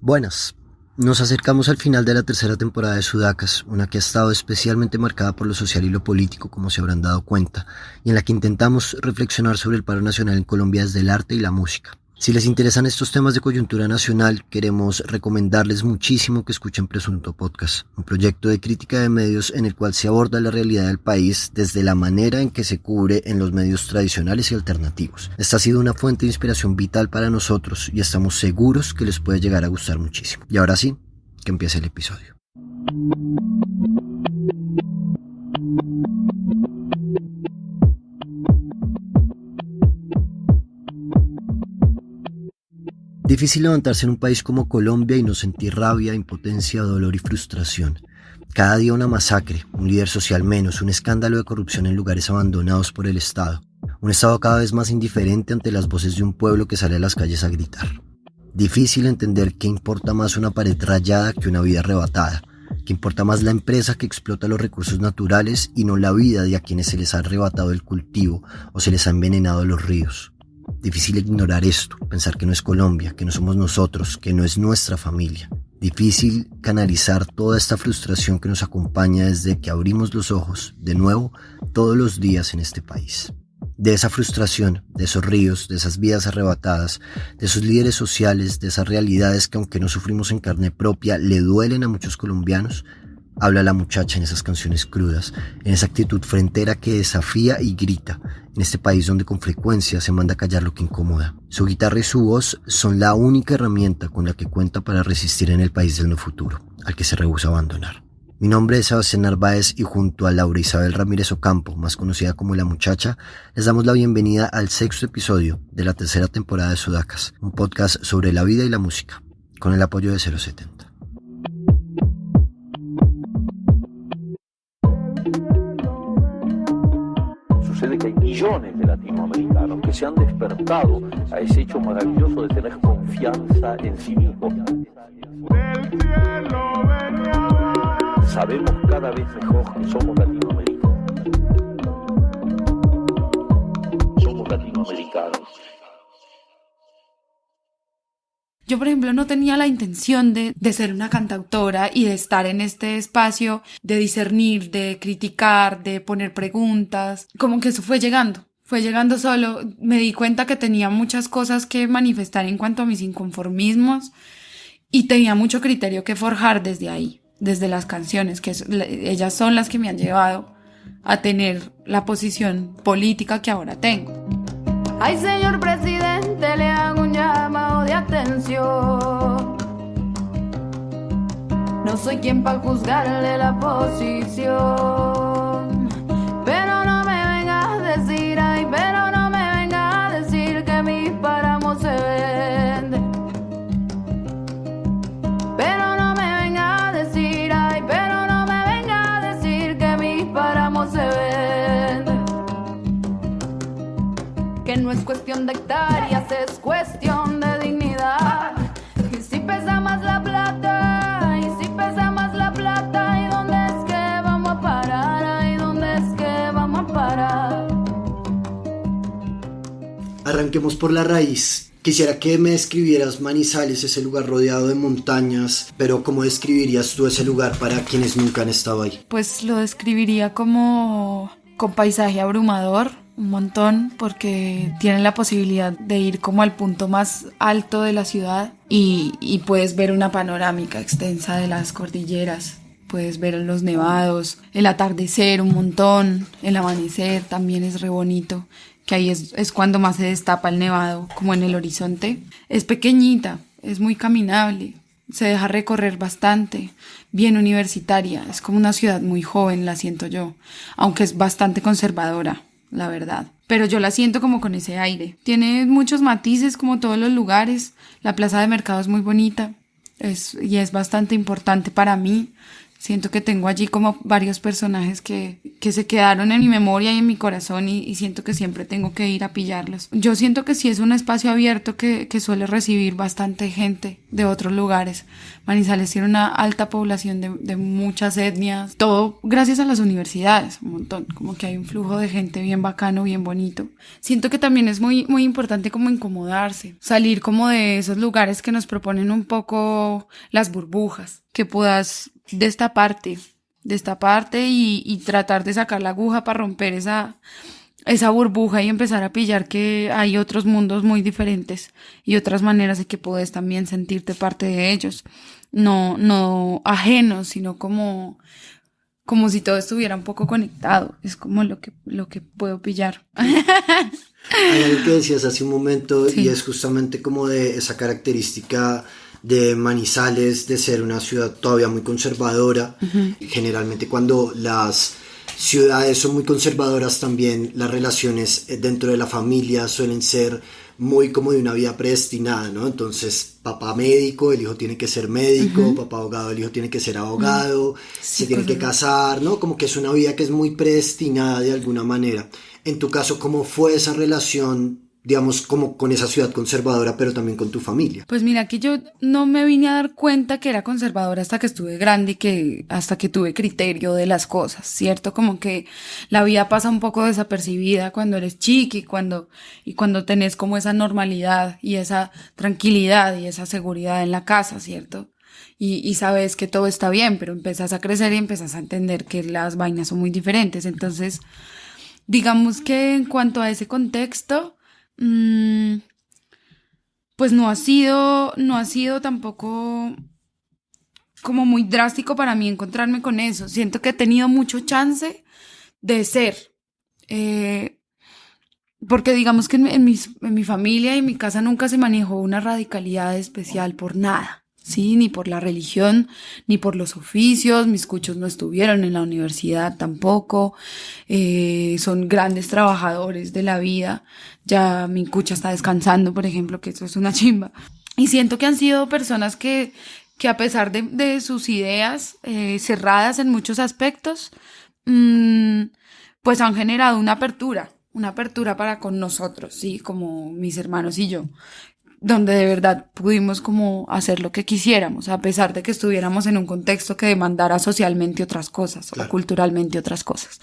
Buenas, nos acercamos al final de la tercera temporada de Sudacas, una que ha estado especialmente marcada por lo social y lo político, como se habrán dado cuenta, y en la que intentamos reflexionar sobre el paro nacional en Colombia desde el arte y la música. Si les interesan estos temas de coyuntura nacional, queremos recomendarles muchísimo que escuchen Presunto Podcast, un proyecto de crítica de medios en el cual se aborda la realidad del país desde la manera en que se cubre en los medios tradicionales y alternativos. Esta ha sido una fuente de inspiración vital para nosotros y estamos seguros que les puede llegar a gustar muchísimo. Y ahora sí, que empiece el episodio. Difícil levantarse en un país como Colombia y no sentir rabia, impotencia, dolor y frustración. Cada día una masacre, un líder social menos, un escándalo de corrupción en lugares abandonados por el Estado. Un Estado cada vez más indiferente ante las voces de un pueblo que sale a las calles a gritar. Difícil entender que importa más una pared rayada que una vida arrebatada. Que importa más la empresa que explota los recursos naturales y no la vida de a quienes se les ha arrebatado el cultivo o se les ha envenenado los ríos. Difícil ignorar esto, pensar que no es Colombia, que no somos nosotros, que no es nuestra familia. Difícil canalizar toda esta frustración que nos acompaña desde que abrimos los ojos, de nuevo, todos los días en este país. De esa frustración, de esos ríos, de esas vidas arrebatadas, de esos líderes sociales, de esas realidades que aunque no sufrimos en carne propia, le duelen a muchos colombianos, habla la muchacha en esas canciones crudas, en esa actitud frentera que desafía y grita, en este país donde con frecuencia se manda a callar lo que incomoda. Su guitarra y su voz son la única herramienta con la que cuenta para resistir en el país del no futuro, al que se rehúsa a abandonar. Mi nombre es Sebastián Narváez y junto a Laura Isabel Ramírez Ocampo, más conocida como La Muchacha, les damos la bienvenida al 6º episodio de la tercera temporada de Sudacas, un podcast sobre la vida y la música, con el apoyo de 070. Sucede que hay millones de latinoamericanos que se han despertado a ese hecho maravilloso de tener confianza en sí mismos. Sabemos cada vez mejor que somos latinoamericanos. Somos latinoamericanos. Yo, por ejemplo, no tenía la intención de ser una cantautora y de estar en este espacio de discernir, de criticar, de poner preguntas. Como que eso fue llegando solo. Me di cuenta que tenía muchas cosas que manifestar en cuanto a mis inconformismos y tenía mucho criterio que forjar desde ahí, desde las canciones, que ellas son las que me han llevado a tener la posición política que ahora tengo. Ay, señor presidente, le hago un llamado de atención. No soy quien para juzgarle la posición. Pero no me venga a decir, ay, pero no me venga a decir que mis páramos se venden. Pero no me venga a decir, ay, pero no me venga a decir que mis páramos se venden. Que no es cuestión de hectáreas, es cuestión de dignidad. Y si pesa más la plata, y si pesa más la plata, ¿y dónde es que vamos a parar? ¿Y dónde es que vamos a parar? Arranquemos por la raíz. Quisiera que me describieras Manizales, ese lugar rodeado de montañas, pero ¿cómo describirías tú ese lugar para quienes nunca han estado ahí? Pues lo describiría como con paisaje abrumador, un montón, porque tienen la posibilidad de ir como al punto más alto de la ciudad y puedes ver una panorámica extensa de las cordilleras. Puedes ver los nevados, el atardecer un montón, el amanecer también es re bonito, que ahí es cuando más se destapa el nevado, como en el horizonte. Es pequeñita, es muy caminable, se deja recorrer bastante, bien universitaria, es como una ciudad muy joven, la siento yo, aunque es bastante conservadora, la verdad. Pero yo la siento como con ese aire. Tiene muchos matices como todos los lugares, la plaza de mercado es muy bonita, y es bastante importante para mí. Siento que tengo allí como varios personajes que se quedaron en mi memoria y en mi corazón y siento que siempre tengo que ir a pillarlos. Yo siento que sí es un espacio abierto que suele recibir bastante gente de otros lugares. Manizales tiene una alta población de muchas etnias, todo gracias a las universidades, un montón, como que hay un flujo de gente bien bacano, bien bonito. Siento que también es muy, muy importante como incomodarse, salir como de esos lugares que nos proponen un poco las burbujas, que puedas destaparte y tratar de sacar la aguja para romper esa burbuja y empezar a pillar que hay otros mundos muy diferentes y otras maneras de que puedes también sentirte parte de ellos, no ajenos, sino como si todo estuviera un poco conectado. Es como lo que puedo pillar. Hay algo que decías hace un momento, sí, y es justamente como de esa característica de Manizales, de ser una ciudad todavía muy conservadora. Uh-huh. Generalmente cuando las ciudades son muy conservadoras, también las relaciones dentro de la familia suelen ser muy como de una vida predestinada, ¿no? Entonces, papá médico, el hijo tiene que ser médico, uh-huh, papá abogado, el hijo tiene que ser abogado, uh-huh, se tiene que casar, ¿no? Como que es una vida que es muy predestinada de alguna manera. En tu caso, ¿cómo fue esa relación, digamos, como con esa ciudad conservadora, pero también con tu familia? Pues mira, que yo no me vine a dar cuenta que era conservadora hasta que estuve grande y hasta que tuve criterio de las cosas, ¿cierto? Como que la vida pasa un poco desapercibida cuando eres chiqui y cuando tenés como esa normalidad y esa tranquilidad y esa seguridad en la casa, ¿cierto? Y sabes que todo está bien, pero empiezas a crecer y empiezas a entender que las vainas son muy diferentes. Entonces, digamos que en cuanto a ese contexto, pues no ha sido tampoco como muy drástico para mí encontrarme con eso. Siento que he tenido mucho chance de ser, porque digamos que en mi familia y en mi casa nunca se manejó una radicalidad especial por nada. Sí, ni por la religión, ni por los oficios. Mis cuchos no estuvieron en la universidad tampoco. Son grandes trabajadores de la vida. Ya mi cucha está descansando, por ejemplo, que eso es una chimba. Y siento que han sido personas que a pesar de sus ideas cerradas en muchos aspectos, pues han generado una apertura para con nosotros, sí, como mis hermanos y yo, donde de verdad pudimos como hacer lo que quisiéramos, a pesar de que estuviéramos en un contexto que demandara socialmente otras cosas, claro, o culturalmente otras cosas.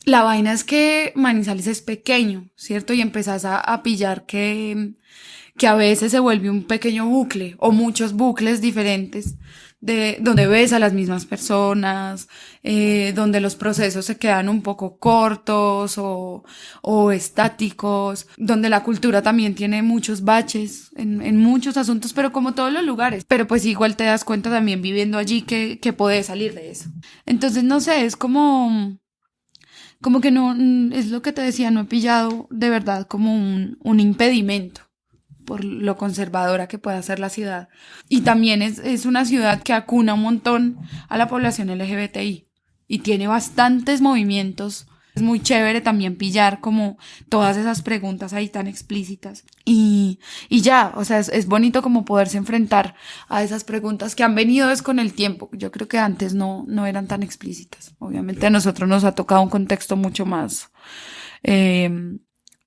La vaina es que Manizales es pequeño, ¿cierto? Y empezás a pillar que a veces se vuelve un pequeño bucle, o muchos bucles diferentes, donde ves a las mismas personas, donde los procesos se quedan un poco cortos o estáticos, donde la cultura también tiene muchos baches en muchos asuntos, pero como todos los lugares. Pero pues igual te das cuenta también viviendo allí que podés salir de eso. Entonces, no sé, es como que no, es lo que te decía, no he pillado de verdad como un impedimento por lo conservadora que pueda ser la ciudad. Y también es una ciudad que acuna un montón a la población LGBTI y tiene bastantes movimientos. Es muy chévere también pillar como todas esas preguntas ahí tan explícitas. Y ya, o sea, es bonito como poderse enfrentar a esas preguntas que han venido con el tiempo. Yo creo que antes no eran tan explícitas. Obviamente a nosotros nos ha tocado un contexto mucho más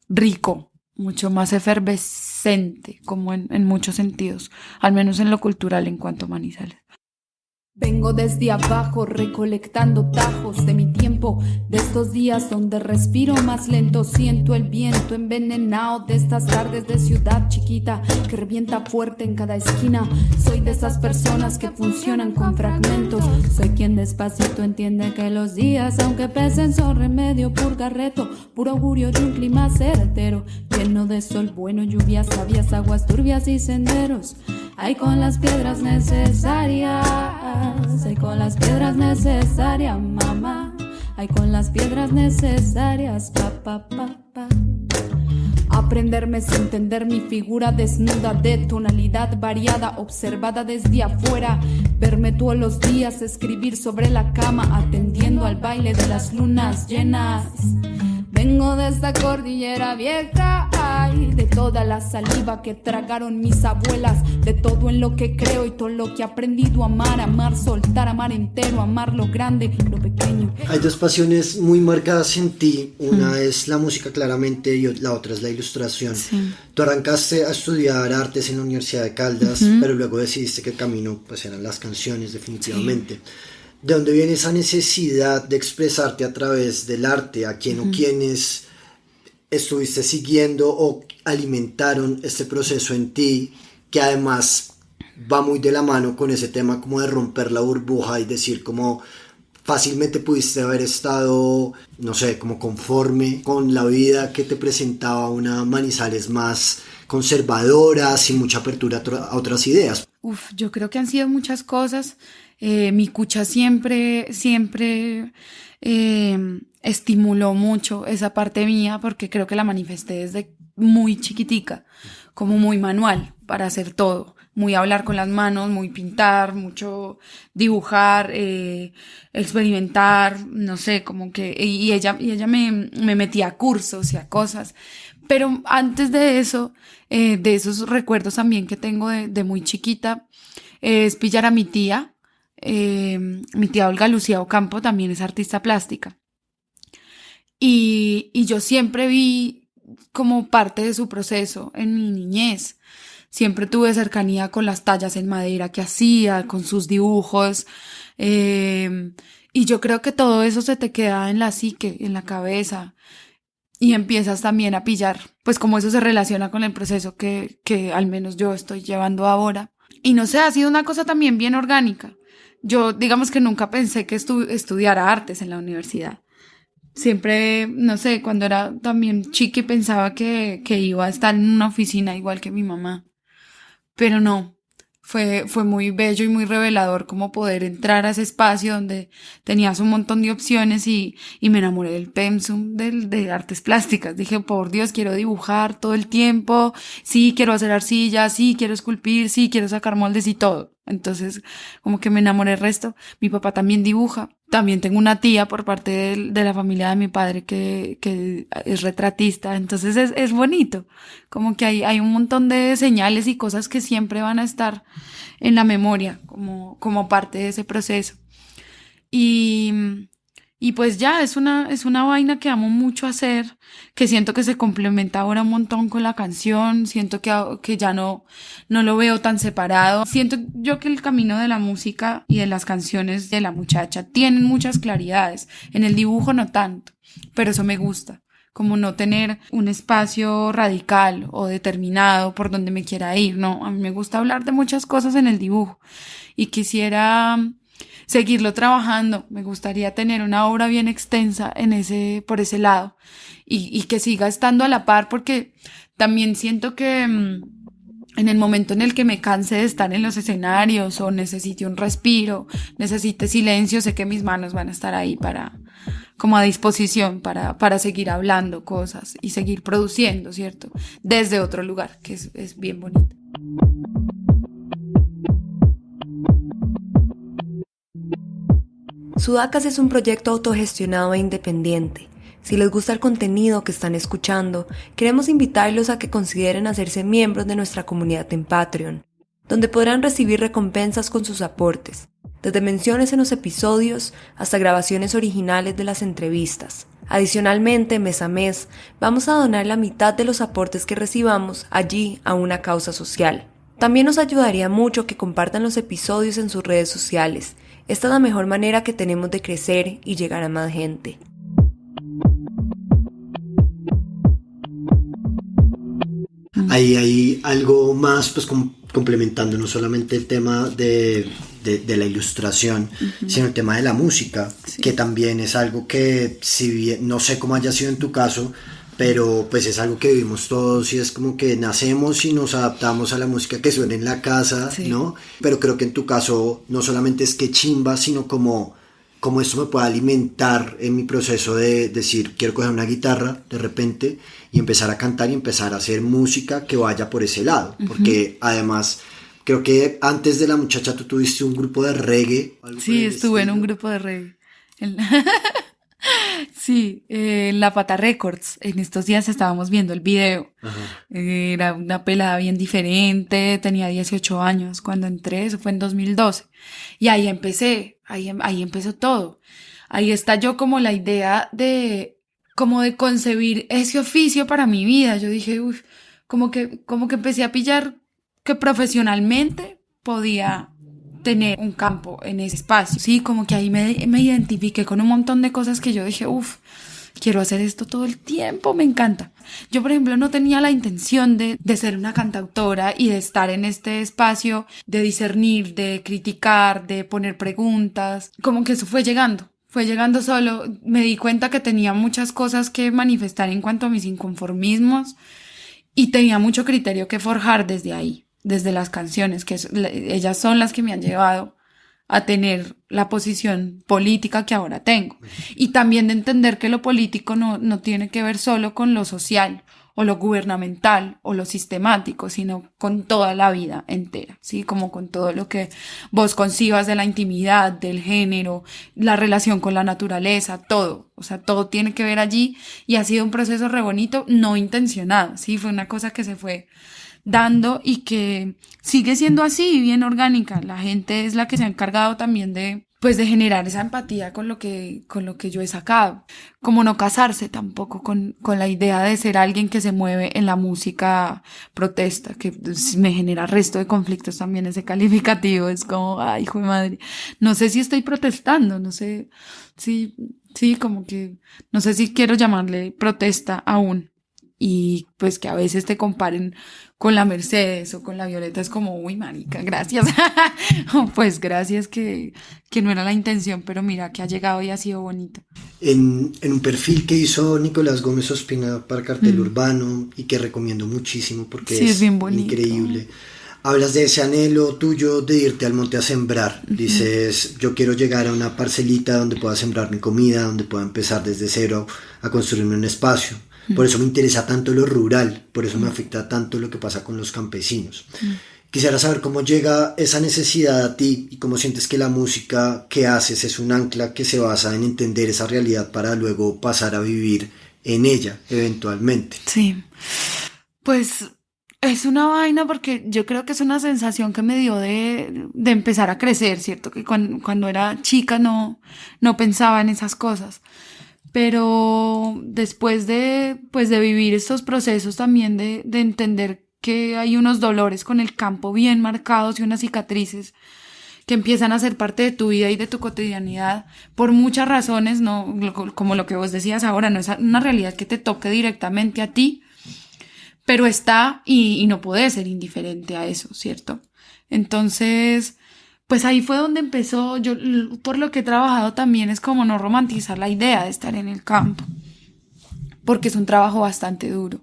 rico, mucho más efervescente, como en muchos sentidos, al menos en lo cultural en cuanto a Manizales. Vengo desde abajo recolectando tajos de mi tiempo, de estos días donde respiro más lento, siento el viento envenenado de estas tardes de ciudad chiquita que revienta fuerte en cada esquina. Soy de esas personas que funcionan con fragmentos, soy quien despacito entiende que los días, aunque pesen, son remedio, purgarreto, puro augurio de un clima certero, lleno de sol bueno, lluvias sabias, aguas turbias y senderos. Ay, con las piedras necesarias, ay, con las piedras necesarias, mamá. Ay, con las piedras necesarias, pa. Aprenderme es entender mi figura desnuda de tonalidad variada, observada desde afuera. Verme todos los días, escribir sobre la cama, atendiendo al baile de las lunas llenas. Vengo de esta cordillera vieja, ay, Ay, de toda la saliva que tragaron mis abuelas, de todo en lo que creo y todo lo que he aprendido a amar, amar, soltar, amar entero, amar lo grande, lo pequeño. Hay dos pasiones muy marcadas en ti, una es la música claramente y la otra es la ilustración. Sí. Tú arrancaste a estudiar artes en la Universidad de Caldas, pero luego decidiste que el camino pues eran las canciones definitivamente. Sí. ¿De dónde viene esa necesidad de expresarte a través del arte? ¿A quién o quiénes estuviste siguiendo o alimentaron este proceso en ti, que además va muy de la mano con ese tema como de romper la burbuja y decir como fácilmente pudiste haber estado, no sé, como conforme con la vida que te presentaba una Manizales más conservadora, sin mucha apertura a otras ideas? Yo creo que han sido muchas cosas. Mi cucha siempre estimuló mucho esa parte mía, porque creo que la manifesté desde muy chiquitica, como muy manual para hacer todo, muy hablar con las manos, muy pintar, mucho dibujar, experimentar, no sé, como que, y ella me metía a cursos y a cosas. Pero antes de eso, de esos recuerdos también que tengo de muy chiquita, es pillar a mi tía Olga Lucía Ocampo, también es artista plástica. Y yo siempre vi como parte de su proceso en mi niñez. Siempre tuve cercanía con las tallas en madera que hacía, con sus dibujos. Y yo creo que todo eso se te queda en la psique, en la cabeza. Y empiezas también a pillar, pues como eso se relaciona con el proceso que al menos yo estoy llevando ahora. Y no sé, ha sido una cosa también bien orgánica. Yo, digamos que nunca pensé que estudiara artes en la universidad. Siempre, no sé, cuando era también chiqui pensaba que iba a estar en una oficina igual que mi mamá. Pero no, fue muy bello y muy revelador como poder entrar a ese espacio donde tenías un montón de opciones y me enamoré del pensum de artes plásticas. Dije, por Dios, quiero dibujar todo el tiempo, sí, quiero hacer arcilla, sí, quiero esculpir, sí, quiero sacar moldes y todo. Entonces, como que me enamoré del resto. Mi papá también dibuja. También tengo una tía por parte de la familia de mi padre que es retratista. Entonces es bonito. Como que hay un montón de señales y cosas que siempre van a estar en la memoria como parte de ese proceso. Y pues ya, es una vaina que amo mucho hacer, que siento que se complementa ahora un montón con la canción, siento que ya no lo veo tan separado. Siento yo que el camino de la música y de las canciones de la muchacha tienen muchas claridades, en el dibujo no tanto, pero eso me gusta, como no tener un espacio radical o determinado por donde me quiera ir, no, a mí me gusta hablar de muchas cosas en el dibujo y quisiera seguirlo trabajando. Me gustaría tener una obra bien extensa por ese lado y que siga estando a la par, porque también siento que en el momento en el que me canse de estar en los escenarios o necesite un respiro, necesite silencio, sé que mis manos van a estar ahí como a disposición para seguir hablando cosas y seguir produciendo, ¿cierto? Desde otro lugar, que es bien bonito. Sudacas es un proyecto autogestionado e independiente. Si les gusta el contenido que están escuchando, queremos invitarlos a que consideren hacerse miembros de nuestra comunidad en Patreon, donde podrán recibir recompensas con sus aportes, desde menciones en los episodios hasta grabaciones originales de las entrevistas. Adicionalmente, mes a mes, vamos a donar la mitad de los aportes que recibamos allí a una causa social. También nos ayudaría mucho que compartan los episodios en sus redes sociales. Esta es la mejor manera que tenemos de crecer y llegar a más gente. Ahí hay algo más, pues complementando no solamente el tema de la ilustración, sino el tema de la música, sí, que también es algo que, si bien no sé cómo haya sido en tu caso, pero pues es algo que vivimos todos y es como que nacemos y nos adaptamos a la música que suena en la casa, sí, ¿no? Pero creo que en tu caso no solamente es que chimba, sino como esto me puede alimentar en mi proceso de decir, quiero coger una guitarra de repente y empezar a cantar y empezar a hacer música que vaya por ese lado, porque además creo que antes de La Muchacha tú tuviste un grupo de reggae. Sí, estuve en un grupo de reggae. Sí, La Pata Records. En estos días estábamos viendo el video. Ajá. Era una pelada bien diferente, tenía 18 años cuando entré, eso fue en 2012. Y ahí empecé, ahí empezó todo. Ahí estalló como la idea como de concebir ese oficio para mi vida. Yo dije, uff, como que empecé a pillar que profesionalmente podía tener un campo en ese espacio. Sí, como que ahí me identifiqué con un montón de cosas que yo dije, uff, quiero hacer esto todo el tiempo, me encanta. Yo, por ejemplo, no tenía la intención de ser una cantautora y de estar en este espacio, de discernir, de criticar, de poner preguntas. Como que eso fue llegando solo. Me di cuenta que tenía muchas cosas que manifestar en cuanto a mis inconformismos y tenía mucho criterio que forjar desde ahí, desde las canciones, que ellas son las que me han llevado a tener la posición política que ahora tengo. Y también de entender que lo político no tiene que ver solo con lo social o lo gubernamental o lo sistemático, sino con toda la vida entera, ¿sí? Como con todo lo que vos concibas de la intimidad, del género, la relación con la naturaleza, todo. O sea, todo tiene que ver allí y ha sido un proceso re bonito, no intencionado, ¿sí? Fue una cosa que se fue dando y que sigue siendo así, bien orgánica. La gente es la que se ha encargado también de generar esa empatía con lo que yo he sacado. Como no casarse tampoco con la idea de ser alguien que se mueve en la música protesta, que me genera resto de conflictos también ese calificativo. Es como, ay, hijo de madre, no sé si estoy protestando, no sé, sí, como que, no sé si quiero llamarle protesta aún. Y pues que a veces te comparen con la Mercedes o con la Violeta es como, uy, marica, gracias. Pues gracias que no era la intención, pero mira que ha llegado y ha sido bonito. En un perfil que hizo Nicolás Gómez Ospina para Cartel Urbano y que recomiendo muchísimo porque sí, es bien bonito. Increíble. Hablas de ese anhelo tuyo de irte al monte a sembrar. Dices, yo quiero llegar a una parcelita donde pueda sembrar mi comida, donde pueda empezar desde cero a construirme un espacio. Por eso me interesa tanto lo rural, por eso me afecta tanto lo que pasa con los campesinos. Quisiera saber cómo llega esa necesidad a ti y cómo sientes que la música que haces es un ancla que se basa en entender esa realidad para luego pasar a vivir en ella eventualmente. Sí, pues es una vaina porque yo creo que es una sensación que me dio de empezar a crecer, ¿cierto? Que cuando era chica no pensaba en esas cosas. Pero después de vivir estos procesos también de entender que hay unos dolores con el campo bien marcados y unas cicatrices que empiezan a ser parte de tu vida y de tu cotidianidad por muchas razones, no como lo que vos decías ahora, no es una realidad que te toque directamente a ti, pero está y no puedes ser indiferente a eso, ¿cierto? Entonces, pues ahí fue donde empezó. Yo, por lo que he trabajado también, es como no romantizar la idea de estar en el campo, porque es un trabajo bastante duro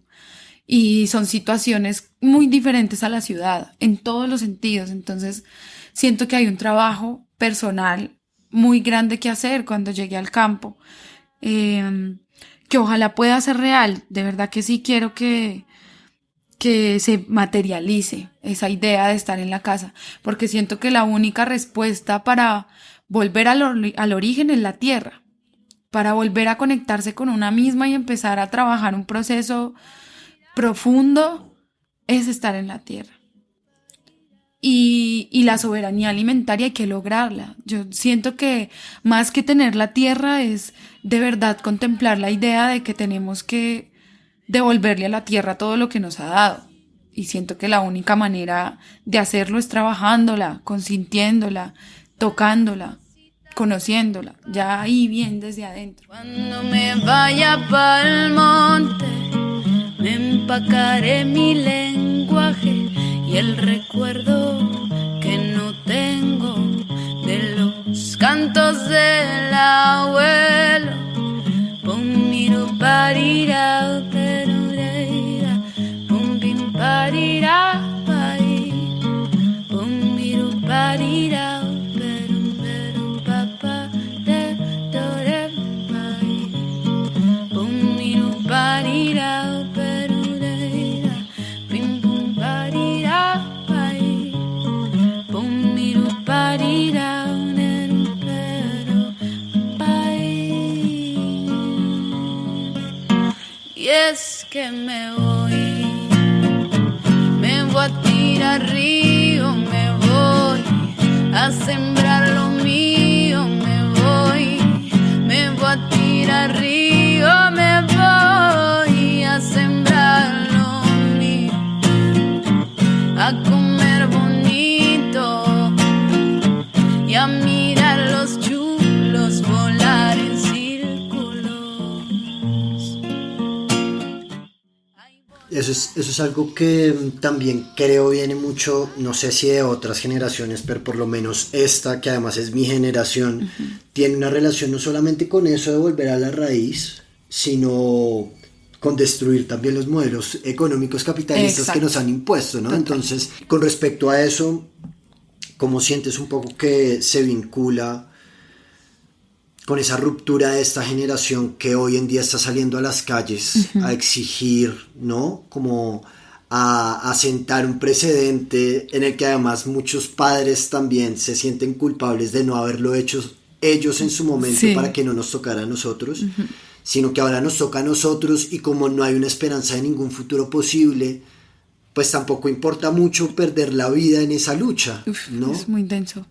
y son situaciones muy diferentes a la ciudad en todos los sentidos. Entonces siento que hay un trabajo personal muy grande que hacer cuando llegue al campo, que ojalá pueda ser real. De verdad que sí quiero que se materialice esa idea de estar en la casa, porque siento que la única respuesta para volver al origen es la tierra, para volver a conectarse con una misma y empezar a trabajar un proceso profundo es estar en la tierra. Y la soberanía alimentaria hay que lograrla. Yo siento que más que tener la tierra es de verdad contemplar la idea de que tenemos que devolverle a la tierra todo lo que nos ha dado. Y siento que la única manera de hacerlo es trabajándola, consintiéndola, tocándola, conociéndola, ya ahí bien desde adentro. Cuando me vaya pa'l monte, me empacaré mi lenguaje y el recuerdo que no tengo de los cantos del abuelo. Pomiro parira, perureira, pompim parira, pai, pomiro parira, perum perum papa, de dore pai, pomiro parira, perureira, pim pum parira, pai, pomiro parira, nerum pero pai. eso es algo que también creo viene mucho, no sé si de otras generaciones, pero por lo menos esta, que además es mi generación, tiene una relación no solamente con eso de volver a la raíz, sino con destruir también los modelos económicos capitalistas. Exacto. Que nos han impuesto, ¿no? Total. Entonces, con respecto a eso, ¿cómo sientes un poco que se vincula con esa ruptura de esta generación que hoy en día está saliendo a las calles a exigir, ¿no? Como a sentar un precedente en el que además muchos padres también se sienten culpables de no haberlo hecho ellos en su momento, sí, para que no nos tocara a nosotros, sino que ahora nos toca a nosotros, y como no hay una esperanza de ningún futuro posible, pues tampoco importa mucho perder la vida en esa lucha, ¿no? Es muy intenso.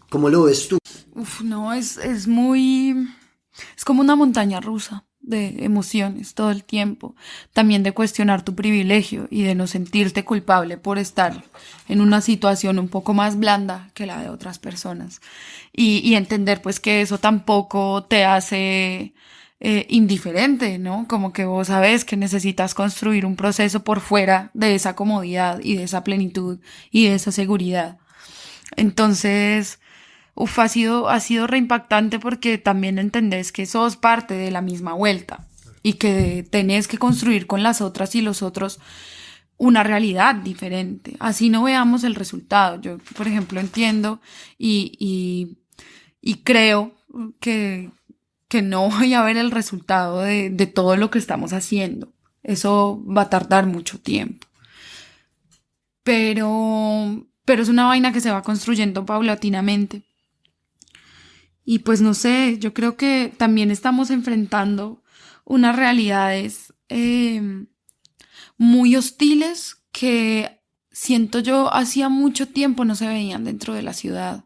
¿Cómo lo ves tú? No, es muy... Es como una montaña rusa de emociones todo el tiempo. También de cuestionar tu privilegio y de no sentirte culpable por estar en una situación un poco más blanda que la de otras personas. Y entender pues que eso tampoco te hace indiferente, ¿no? Como que vos sabés que necesitas construir un proceso por fuera de esa comodidad y de esa plenitud y de esa seguridad. Entonces... ha sido reimpactante porque también entendés que sos parte de la misma vuelta y que tenés que construir con las otras y los otros una realidad diferente. Así no veamos el resultado. Yo, por ejemplo, entiendo y creo que no voy a ver el resultado de todo lo que estamos haciendo. Eso va a tardar mucho tiempo. Pero es una vaina que se va construyendo paulatinamente. Y pues no sé, yo creo que también estamos enfrentando unas realidades muy hostiles que siento yo hacía mucho tiempo no se veían dentro de la ciudad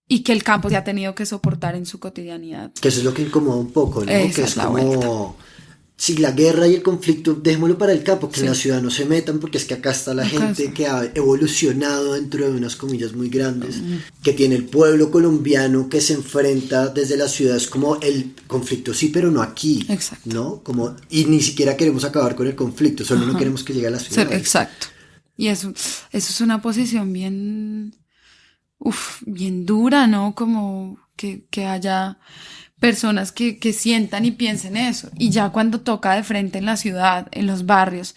y que el campo se ha tenido que soportar en su cotidianidad. Que eso es lo que incomoda un poco, ¿no? Que es como... Vuelta. Sí, la guerra y el conflicto, dejémoslo para el campo, que sí, en la ciudad no se metan, porque es que acá está la gente que ha evolucionado dentro de unas comillas muy grandes, que tiene el pueblo colombiano que se enfrenta desde las ciudades como el conflicto, sí, pero no aquí. Exacto. ¿No? Como, y ni siquiera queremos acabar con el conflicto, solo no queremos que llegue a la ciudad. Exacto. Y eso es una posición bien dura, ¿no? Como que haya... personas que sientan y piensen eso, y ya cuando toca de frente en la ciudad, en los barrios,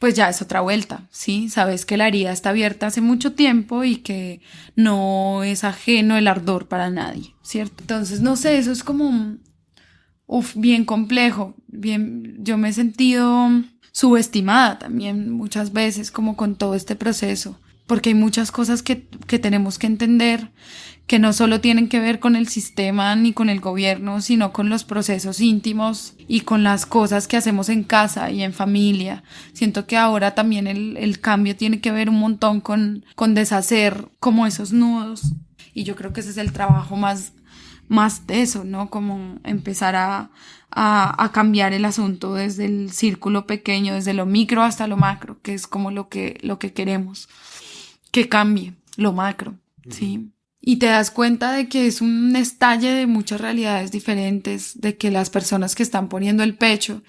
pues ya es otra vuelta, ¿sí? Sabes que la herida está abierta hace mucho tiempo y que no es ajeno el ardor para nadie, ¿cierto? Entonces, no sé, eso es como bien complejo, yo me he sentido subestimada también muchas veces como con todo este proceso, porque hay muchas cosas que tenemos que entender, que no solo tienen que ver con el sistema ni con el gobierno, sino con los procesos íntimos y con las cosas que hacemos en casa y en familia. Siento que ahora también el cambio tiene que ver un montón con deshacer como esos nudos, y yo creo que ese es el trabajo más de eso, ¿no? Como empezar a cambiar el asunto desde el círculo pequeño, desde lo micro hasta lo macro, que es como lo que queremos que cambie, lo macro, ¿sí? Y te das cuenta de que es un estalle de muchas realidades diferentes, de que las personas que están poniendo el pecho,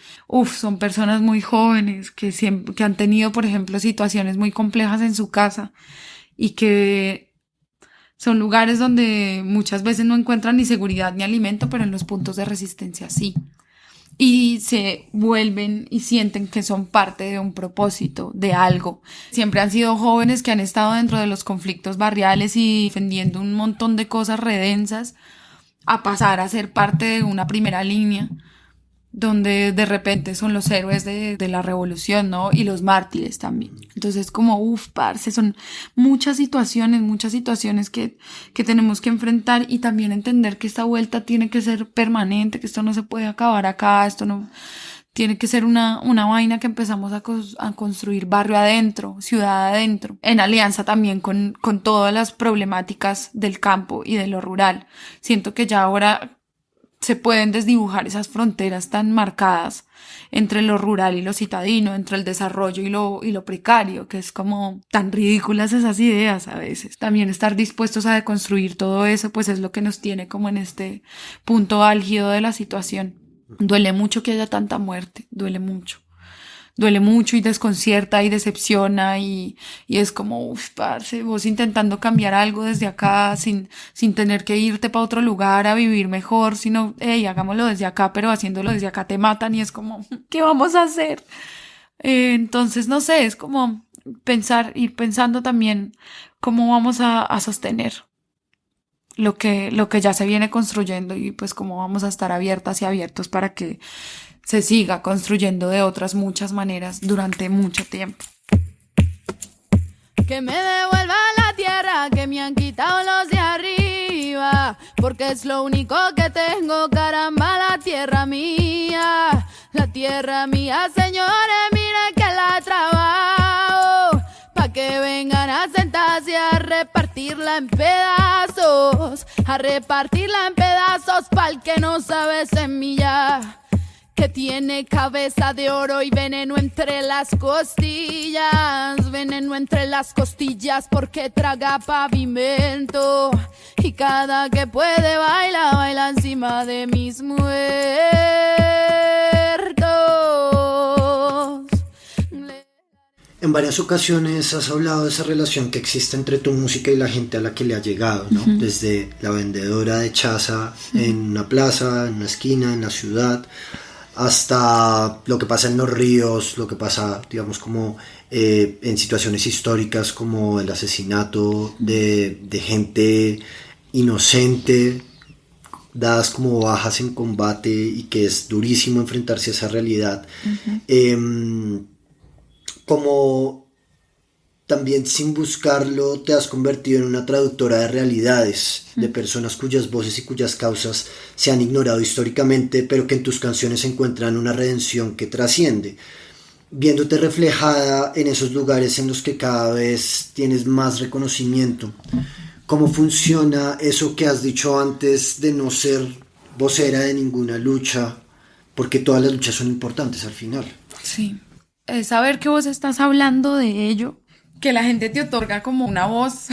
son personas muy jóvenes que han tenido, por ejemplo, situaciones muy complejas en su casa y que son lugares donde muchas veces no encuentran ni seguridad ni alimento, pero en los puntos de resistencia sí. Y se vuelven y sienten que son parte de un propósito, de algo. Siempre han sido jóvenes que han estado dentro de los conflictos barriales y defendiendo un montón de cosas redensas, a pasar a ser parte de una primera línea, donde de repente son los héroes de la revolución, ¿no? Y los mártires también. Entonces como, parce, son muchas situaciones que tenemos que enfrentar, y también entender que esta vuelta tiene que ser permanente, que esto no se puede acabar acá, esto no... Tiene que ser una vaina que empezamos a construir barrio adentro, ciudad adentro, en alianza también con todas las problemáticas del campo y de lo rural. Siento que ya ahora se pueden desdibujar esas fronteras tan marcadas entre lo rural y lo citadino, entre el desarrollo y lo precario, que es como tan ridículas esas ideas a veces. También estar dispuestos a deconstruir todo eso, pues es lo que nos tiene como en este punto álgido de la situación. Duele mucho que haya tanta muerte, duele mucho duele mucho y desconcierta y decepciona y es como, uff, parce, vos intentando cambiar algo desde acá sin tener que irte para otro lugar a vivir mejor, sino, hey, hagámoslo desde acá, pero haciéndolo desde acá te matan y es como, ¿qué vamos a hacer? Entonces, no sé, es como ir pensando también cómo vamos a sostener lo que ya se viene construyendo y pues cómo vamos a estar abiertas y abiertos para que se siga construyendo de otras muchas maneras durante mucho tiempo. Que me devuelvan la tierra que me han quitado los de arriba, porque es lo único que tengo, caramba, la tierra mía, señores, miren que la trabajo, pa' que vengan a sentarse a repartirla en pedazos, pa'l que no sabe semilla, que tiene cabeza de oro y veneno entre las costillas, porque traga pavimento y cada que puede baila encima de mis muertos. En varias ocasiones has hablado de esa relación que existe entre tu música y la gente a la que le ha llegado, ¿no? Uh-huh. Desde la vendedora de chaza en una plaza, en una esquina, en la ciudad, hasta lo que pasa en los ríos, lo que pasa, digamos, como en situaciones históricas como el asesinato de gente inocente, dadas como bajas en combate, y que es durísimo enfrentarse a esa realidad. Uh-huh. Como también sin buscarlo te has convertido en una traductora de realidades, de personas cuyas voces y cuyas causas se han ignorado históricamente, pero que en tus canciones encuentran una redención que trasciende, viéndote reflejada en esos lugares en los que cada vez tienes más reconocimiento. ¿Cómo funciona eso que has dicho antes de no ser vocera de ninguna lucha? Porque todas las luchas son importantes al final. Sí. Saber que vos estás hablando de ello, que la gente te otorga como una voz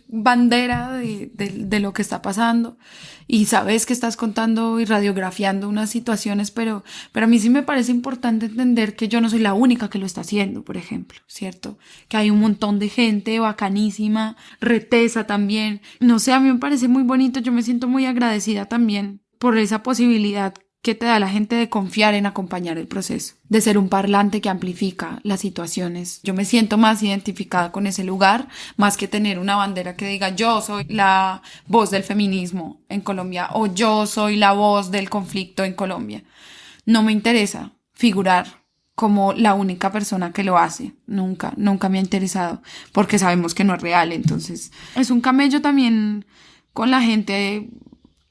bandera de lo que está pasando, y sabes que estás contando y radiografiando unas situaciones, pero a mí sí me parece importante entender que yo no soy la única que lo está haciendo, por ejemplo, ¿cierto? Que hay un montón de gente bacanísima, retesa también. No sé, a mí me parece muy bonito, yo me siento muy agradecida también por esa posibilidad que te da la gente de confiar en acompañar el proceso, de ser un parlante que amplifica las situaciones. Yo me siento más identificada con ese lugar, más que tener una bandera que diga yo soy la voz del feminismo en Colombia o yo soy la voz del conflicto en Colombia. No me interesa figurar como la única persona que lo hace. Nunca me ha interesado, porque sabemos que no es real. Entonces es un camello también con la gente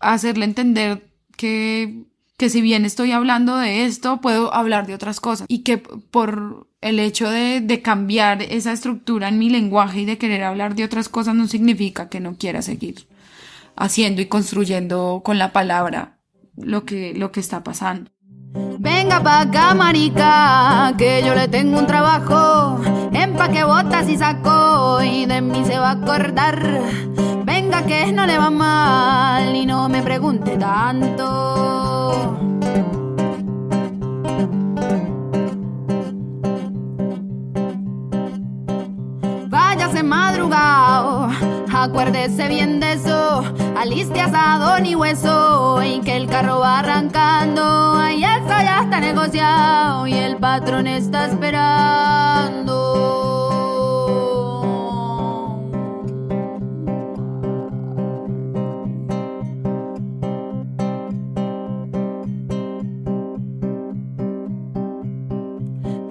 hacerle entender que si bien estoy hablando de esto, puedo hablar de otras cosas, y que por el hecho de cambiar esa estructura en mi lenguaje y de querer hablar de otras cosas no significa que no quiera seguir haciendo y construyendo con la palabra lo que está pasando. Venga pa' acá, marica, que yo le tengo un trabajo, empaque botas y saco, y de mí se va a acordar. Venga que no le va mal y no me pregunte tanto. Váyase madrugado, acuérdese bien de eso, aliste asado ni hueso, y que el carro va arrancando, ahí eso ya está negociado y el patrón está esperando.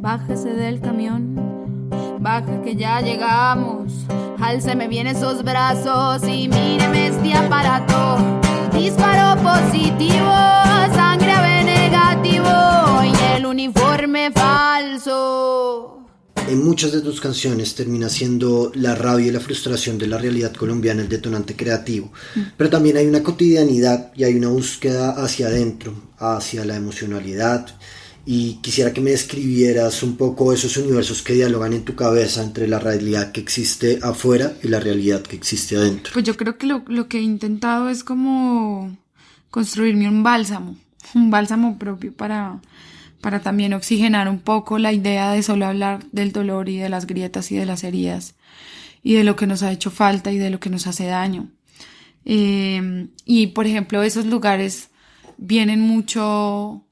Bájese del camión, baja que ya llegamos, álceme bien esos brazos y míreme este aparato. Disparo positivo, sangre AB negativo y el uniforme falso. En muchas de tus canciones termina siendo la rabia y la frustración de la realidad colombiana el detonante creativo, pero también hay una cotidianidad y hay una búsqueda hacia adentro, hacia la emocionalidad. Y quisiera que me describieras un poco esos universos que dialogan en tu cabeza entre la realidad que existe afuera y la realidad que existe adentro. Pues yo creo que lo que he intentado es como construirme un bálsamo propio para para también oxigenar un poco la idea de solo hablar del dolor y de las grietas y de las heridas y de lo que nos ha hecho falta y de lo que nos hace daño. Y por ejemplo, esos lugares vienen mucho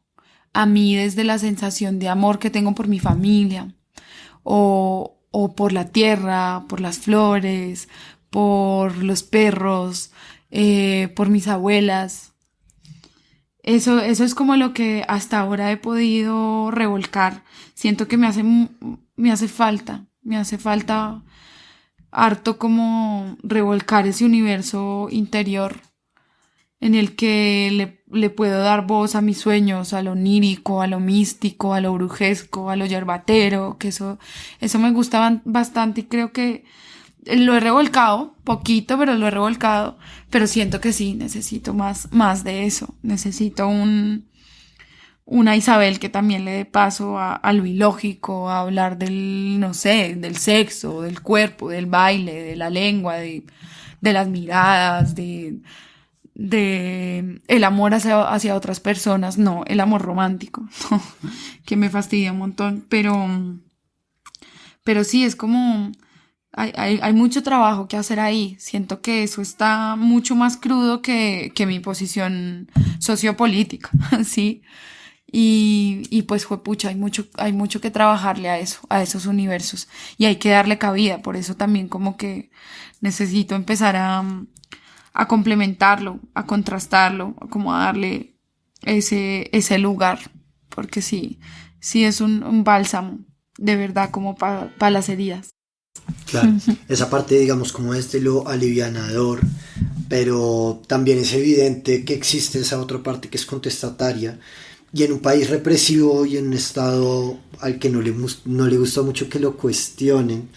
a mí desde la sensación de amor que tengo por mi familia o por la tierra, por las flores, por los perros, por mis abuelas. Eso es como lo que hasta ahora he podido revolcar. Siento que me hace falta harto como revolcar ese universo interior en el que le puedo dar voz a mis sueños, a lo onírico, a lo místico, a lo brujesco, a lo yerbatero, que eso me gusta bastante y creo que lo he revolcado, poquito, pero lo he revolcado, pero siento que sí, necesito más de eso, necesito una Isabel que también le dé paso a lo ilógico, a hablar del, no sé, del sexo, del cuerpo, del baile, de la lengua, de las miradas, de el amor hacia otras personas, no, el amor romántico, no, que me fastidia un montón, pero sí, es como, hay mucho trabajo que hacer ahí, siento que eso está mucho más crudo que mi posición sociopolítica, ¿sí? Y pues juepucha, hay mucho que trabajarle a eso, a esos universos, y hay que darle cabida, por eso también como que necesito empezar a complementarlo, a contrastarlo, como a darle ese lugar, porque sí es un bálsamo, de verdad, como para las heridas. Claro, esa parte, digamos, como de lo alivianador, pero también es evidente que existe esa otra parte que es contestataria, y en un país represivo y en un estado al que no le gusta mucho que lo cuestionen.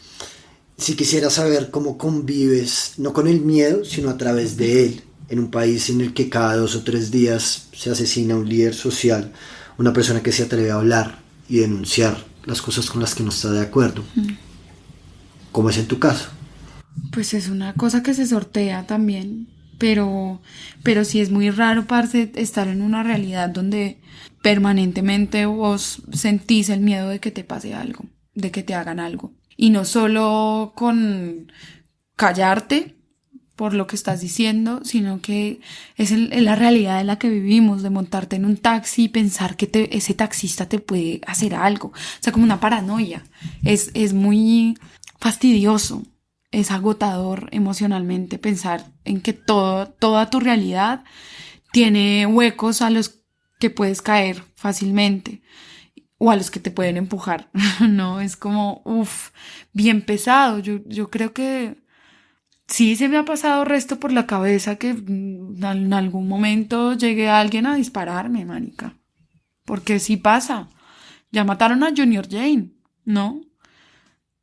Si quisiera saber cómo convives, no con el miedo, sino a través de él, en un país en el que cada 2 o 3 días se asesina un líder social, una persona que se atreve a hablar y denunciar las cosas con las que no está de acuerdo. ¿Cómo es en tu caso? Pues es una cosa que se sortea también, pero sí es muy raro, parce, estar en una realidad donde permanentemente vos sentís el miedo de que te pase algo, de que te hagan algo. Y no solo con callarte por lo que estás diciendo, sino que es la realidad en la que vivimos, de montarte en un taxi y pensar que ese taxista te puede hacer algo. O sea, como una paranoia. Es muy fastidioso, es agotador emocionalmente pensar en que toda tu realidad tiene huecos a los que puedes caer fácilmente. O a los que te pueden empujar, ¿no? Es como, bien pesado. Yo creo que sí se me ha pasado resto por la cabeza que en algún momento llegue alguien a dispararme, manica. Porque sí pasa. Ya mataron a Junior Jane, ¿no?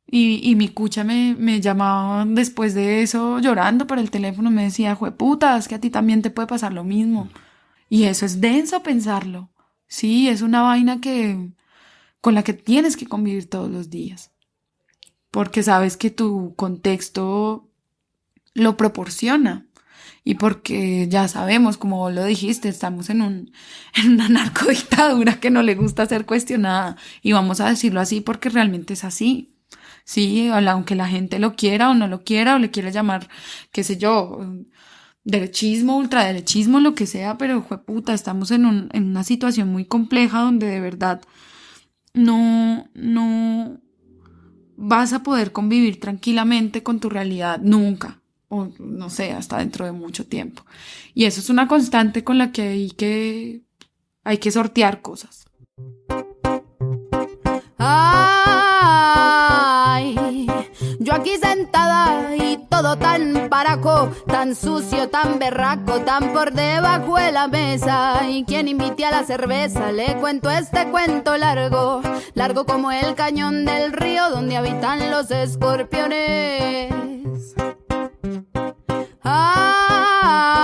Y mi cucha me llamaba después de eso llorando por el teléfono. Me decía, jueputa, es que a ti también te puede pasar lo mismo. Y eso es denso pensarlo. Sí, es una vaina con la que tienes que convivir todos los días, porque sabes que tu contexto lo proporciona y porque ya sabemos, como vos lo dijiste, estamos en una narcodictadura que no le gusta ser cuestionada y vamos a decirlo así porque realmente es así. Sí, aunque la gente lo quiera o no lo quiera o le quiera llamar, qué sé yo, derechismo, ultraderechismo, lo que sea, pero jueputa, estamos en una situación muy compleja donde de verdad no vas a poder convivir tranquilamente con tu realidad nunca, o no sé, hasta dentro de mucho tiempo. Y eso es una constante con la que hay que sortear cosas. Ay, yo aquí sentada y todo tan paraco, tan sucio, tan berraco, tan por debajo de la mesa. Y quien invite a la cerveza, le cuento este cuento largo, largo como el cañón del río donde habitan los escorpiones. Ay,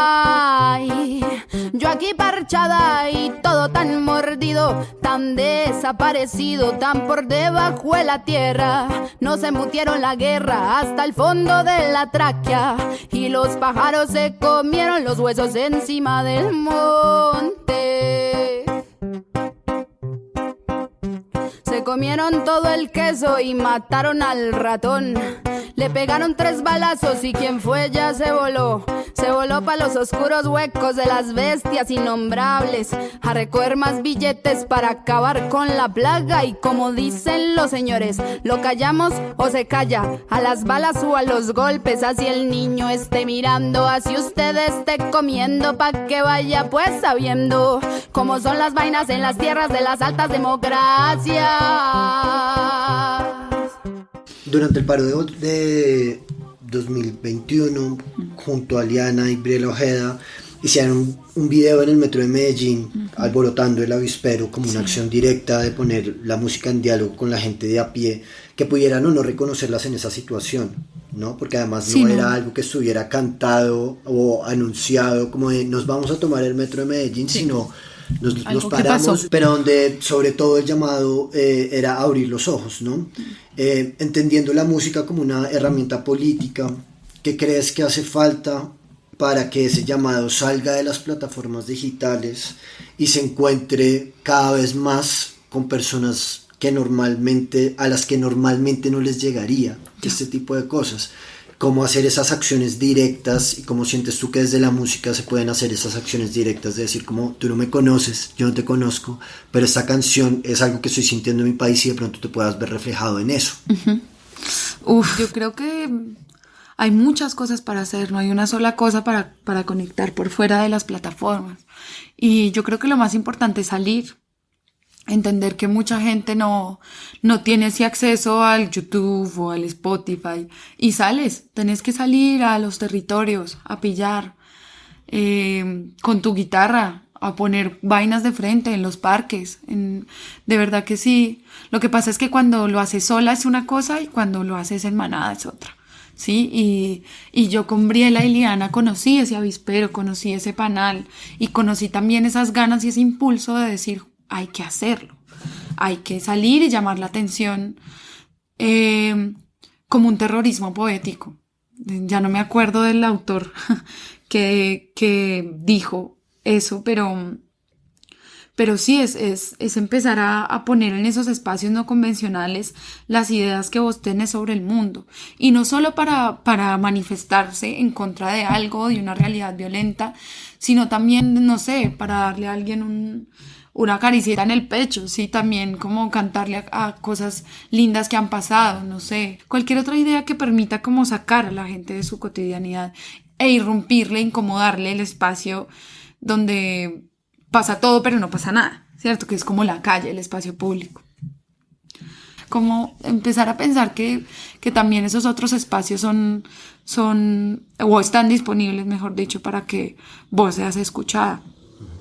yo aquí parchada y todo tan mordido, tan desaparecido, tan por debajo de la tierra. Nos embutieron la guerra hasta el fondo de la tráquea y los pájaros se comieron los huesos encima del monte. Se comieron todo el queso y mataron al ratón. Le pegaron 3 balazos y quien fue ya se voló. Se voló pa' los oscuros huecos de las bestias innombrables, a recoger más billetes para acabar con la plaga. Y como dicen los señores, lo callamos o se calla, a las balas o a los golpes. Así el niño esté mirando, así usted esté comiendo, pa' que vaya pues sabiendo cómo son las vainas en las tierras de las altas democracias. Durante el paro de 2021, junto a Liana y Briela Ojeda, hicieron un video en el metro de Medellín, alborotando el avispero como una acción directa de poner la música en diálogo con la gente de a pie, que pudieran o no reconocerlas en esa situación, ¿no? Porque además no era algo que estuviera cantado o anunciado como de nos vamos a tomar el metro de Medellín, sino nos paramos, pero donde sobre todo el llamado era abrir los ojos, ¿no? Entendiendo la música como una herramienta política. ¿Qué crees que hace falta para que ese llamado salga de las plataformas digitales y se encuentre cada vez más con personas a las que normalmente no les llegaría este tipo de cosas? ¿Cómo hacer esas acciones directas y cómo sientes tú que desde la música se pueden hacer esas acciones directas de decir como tú no me conoces, yo no te conozco, pero esta canción es algo que estoy sintiendo en mi país y de pronto te puedas ver reflejado en eso? Yo creo que hay muchas cosas para hacer, no hay una sola cosa para conectar por fuera de las plataformas. Y yo creo que lo más importante es salir. Entender que mucha gente no tiene ese acceso al YouTube o al Spotify y tenés que salir a los territorios a pillar con tu guitarra, a poner vainas de frente en los parques, de verdad que sí. Lo que pasa es que cuando lo haces sola es una cosa y cuando lo haces en manada es otra, ¿sí? Y yo con Briela y Liana conocí ese avispero, conocí ese panal y conocí también esas ganas y ese impulso de decir hay que hacerlo, hay que salir y llamar la atención como un terrorismo poético. Ya no me acuerdo del autor que dijo eso, pero sí es empezar a poner en esos espacios no convencionales las ideas que vos tenés sobre el mundo. Y no solo para manifestarse en contra de algo, de una realidad violenta, sino también, no sé, para darle a alguien una caricieta en el pecho, sí, también como cantarle a cosas lindas que han pasado, no sé, cualquier otra idea que permita como sacar a la gente de su cotidianidad e irrumpirle, incomodarle el espacio donde pasa todo pero no pasa nada, ¿cierto? Que es como la calle, el espacio público. Como empezar a pensar que también esos otros espacios son o están disponibles, mejor dicho, para que vos seas escuchada.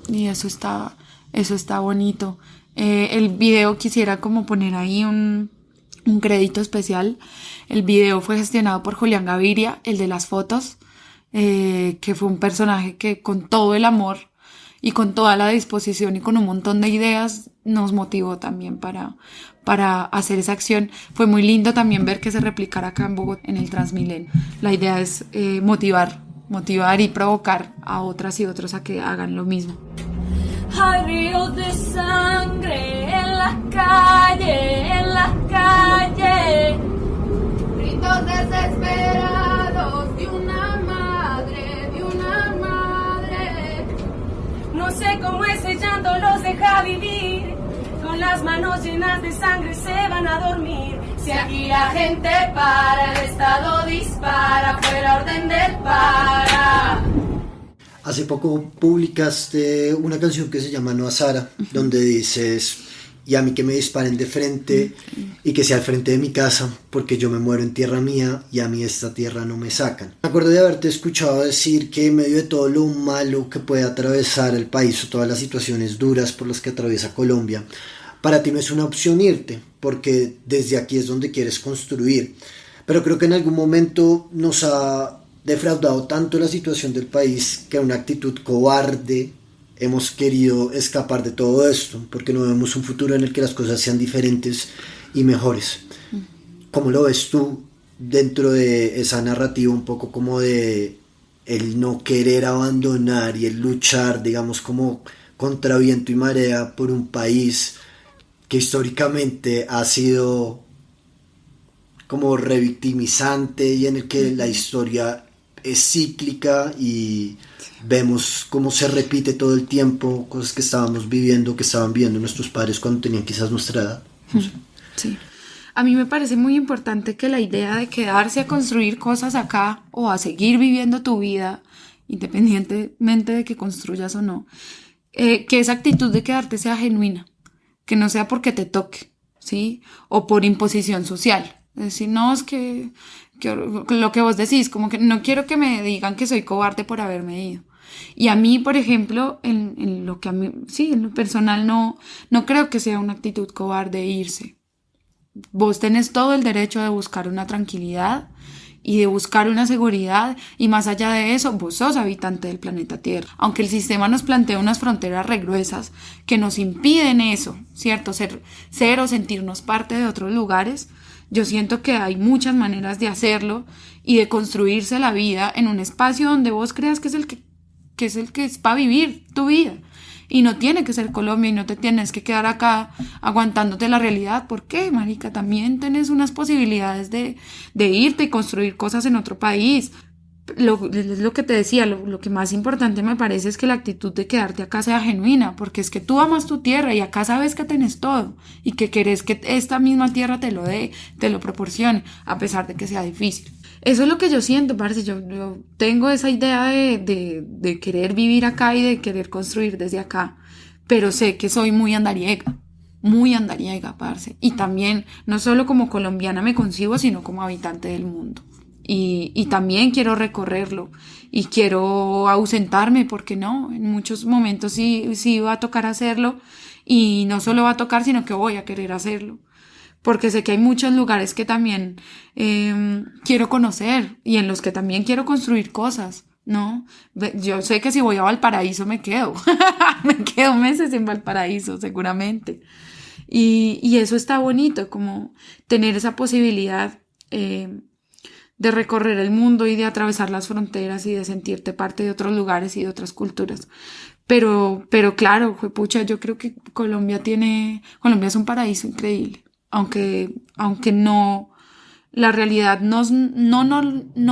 Y eso está bonito. El video quisiera como poner ahí un crédito especial. El video fue gestionado por Julián Gaviria, el de las fotos, que fue un personaje que con todo el amor y con toda la disposición y con un montón de ideas nos motivó también para hacer esa acción. Fue muy lindo también ver que se replicara acá en Bogotá en el Transmilenio. La idea es motivar y provocar a otras y otros a que hagan lo mismo. Hay ríos de sangre en las calles, gritos desesperados de una madre, no sé cómo ese llanto los deja vivir, con las manos llenas de sangre se van a dormir. Si aquí la gente para, el Estado dispara, fue la orden del para. Hace poco publicaste una canción que se llama No a Sara, donde dices, y a mí que me disparen de frente y que sea al frente de mi casa, porque yo me muero en tierra mía y a mí esta tierra no me sacan. Me acuerdo de haberte escuchado decir que en medio de todo lo malo que puede atravesar el país o todas las situaciones duras por las que atraviesa Colombia, para ti no es una opción irte, porque desde aquí es donde quieres construir. Pero creo que en algún momento nos ha defraudado tanto la situación del país que una actitud cobarde hemos querido escapar de todo esto porque no vemos un futuro en el que las cosas sean diferentes y mejores. ¿Cómo lo ves tú dentro de esa narrativa un poco como de el no querer abandonar y el luchar, digamos, como contra viento y marea por un país que históricamente ha sido como revictimizante y en el que la historia es cíclica y vemos cómo se repite todo el tiempo, cosas que estábamos viviendo, que estaban viviendo nuestros padres cuando tenían quizás nuestra edad. No sé. Sí. A mí me parece muy importante que la idea de quedarse a construir cosas acá o a seguir viviendo tu vida, independientemente de que construyas o no, que esa actitud de quedarte sea genuina, que no sea porque te toque, ¿sí? O por imposición social. Es decir, no, es que lo que vos decís, como que no quiero que me digan que soy cobarde por haberme ido. Y a mí, por ejemplo, en lo que a mí, sí, en lo personal no creo que sea una actitud cobarde irse. Vos tenés todo el derecho de buscar una tranquilidad y de buscar una seguridad, y más allá de eso, vos sos habitante del planeta Tierra. Aunque el sistema nos plantea unas fronteras regruesas que nos impiden eso, ¿cierto? Ser o sentirnos parte de otros lugares, yo siento que hay muchas maneras de hacerlo y de construirse la vida en un espacio donde vos creas que es el que es para vivir tu vida. Y no tiene que ser Colombia y no te tienes que quedar acá aguantándote la realidad. ¿Por qué, marica? También tenés unas posibilidades de irte y construir cosas en otro país. Es lo que te decía, lo que más importante me parece es que la actitud de quedarte acá sea genuina, porque es que tú amas tu tierra y acá sabes que tenés todo y que querés que esta misma tierra te lo dé, te lo proporcione, a pesar de que sea difícil. Eso es lo que yo siento, parce. Yo tengo esa idea de querer vivir acá y de querer construir desde acá, pero sé que soy muy andariega, parce. Y también, no solo como colombiana me concibo, sino como habitante del mundo. Y también quiero recorrerlo y quiero ausentarme, porque no, en muchos momentos sí va a tocar hacerlo, y no solo va a tocar, sino que voy a querer hacerlo. Porque sé que hay muchos lugares que también quiero conocer y en los que también quiero construir cosas, ¿no? Yo sé que si voy a Valparaíso me quedo. Me quedo meses en Valparaíso, seguramente. Y eso está bonito, como tener esa posibilidad de recorrer el mundo y de atravesar las fronteras y de sentirte parte de otros lugares y de otras culturas. Pero claro, juepucha, yo creo que Colombia es un paraíso increíble. Aunque no, la realidad no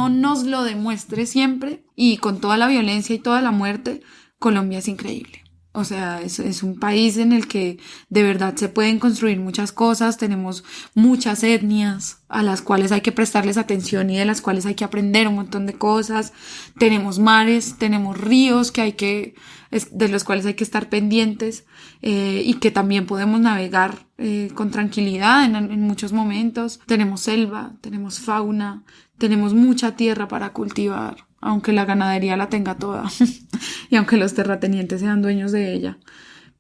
nos lo demuestre siempre, y con toda la violencia y toda la muerte, Colombia es increíble. O sea, es un país en el que de verdad se pueden construir muchas cosas. Tenemos muchas etnias a las cuales hay que prestarles atención y de las cuales hay que aprender un montón de cosas. Tenemos mares, tenemos ríos de los cuales hay que estar pendientes, y que también podemos navegar con tranquilidad en muchos momentos. Tenemos selva, tenemos fauna, tenemos mucha tierra para cultivar, aunque la ganadería la tenga toda y aunque los terratenientes sean dueños de ella.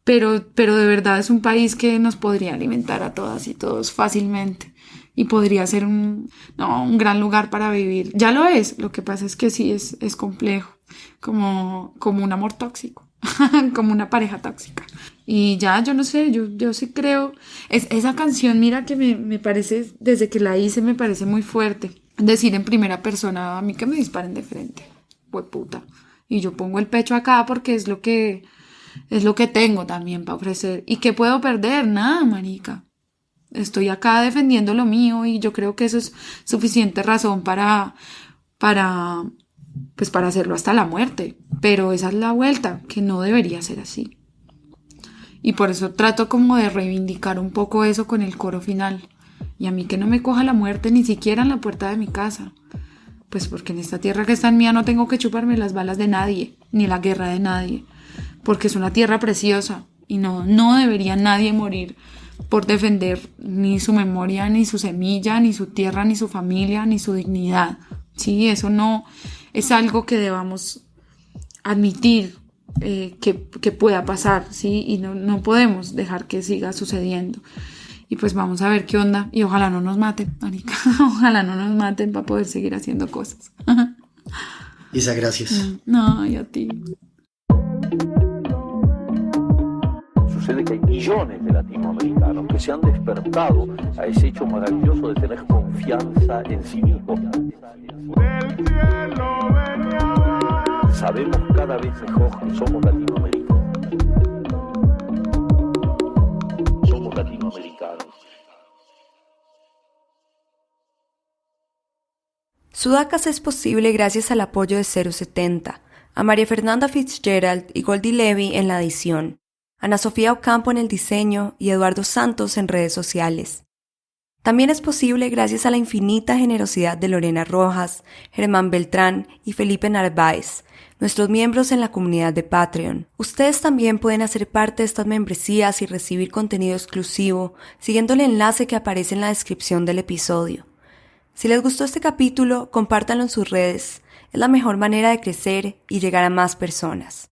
Pero de verdad es un país que nos podría alimentar a todas y todos fácilmente, y podría ser un gran lugar para vivir. Ya lo es, lo que pasa es que sí es complejo, como un amor tóxico, como una pareja tóxica. Y ya, yo no sé, yo sí creo, esa canción, mira que me parece, desde que la hice me parece muy fuerte. Decir en primera persona, a mí que me disparen de frente, hueputa. Y yo pongo el pecho acá porque es lo que tengo también para ofrecer. ¿Y qué puedo perder? Nada, marica. Estoy acá defendiendo lo mío, y yo creo que eso es suficiente razón para hacerlo hasta la muerte. Pero esa es la vuelta, que no debería ser así. Y por eso trato como de reivindicar un poco eso con el coro final. Y a mí que no me coja la muerte ni siquiera en la puerta de mi casa. Pues porque en esta tierra que está en mía no tengo que chuparme las balas de nadie, ni la guerra de nadie. Porque es una tierra preciosa y no debería nadie morir por defender ni su memoria, ni su semilla, ni su tierra, ni su familia, ni su dignidad. Sí, eso no es algo que debamos admitir que pueda pasar, ¿sí? Y no podemos dejar que siga sucediendo. Y pues vamos a ver qué onda. Y ojalá no nos maten, marica. Ojalá no nos maten para poder seguir haciendo cosas. Isa, gracias. No, y a ti. Sucede que hay millones de latinoamericanos que se han despertado a ese hecho maravilloso de tener confianza en sí mismos. Sabemos cada vez mejor que somos latinoamericanos. Somos latinoamericanos. latinoamericanos. Sudacas es posible gracias al apoyo de 070, a María Fernanda Fitzgerald y Goldie Levy en la edición, Ana Sofía Ocampo en el diseño y Eduardo Santos en redes sociales. También es posible gracias a la infinita generosidad de Lorena Rojas, Germán Beltrán y Felipe Narváez, nuestros miembros en la comunidad de Patreon. Ustedes también pueden hacer parte de estas membresías y recibir contenido exclusivo siguiendo el enlace que aparece en la descripción del episodio. Si les gustó este capítulo, compártanlo en sus redes. Es la mejor manera de crecer y llegar a más personas.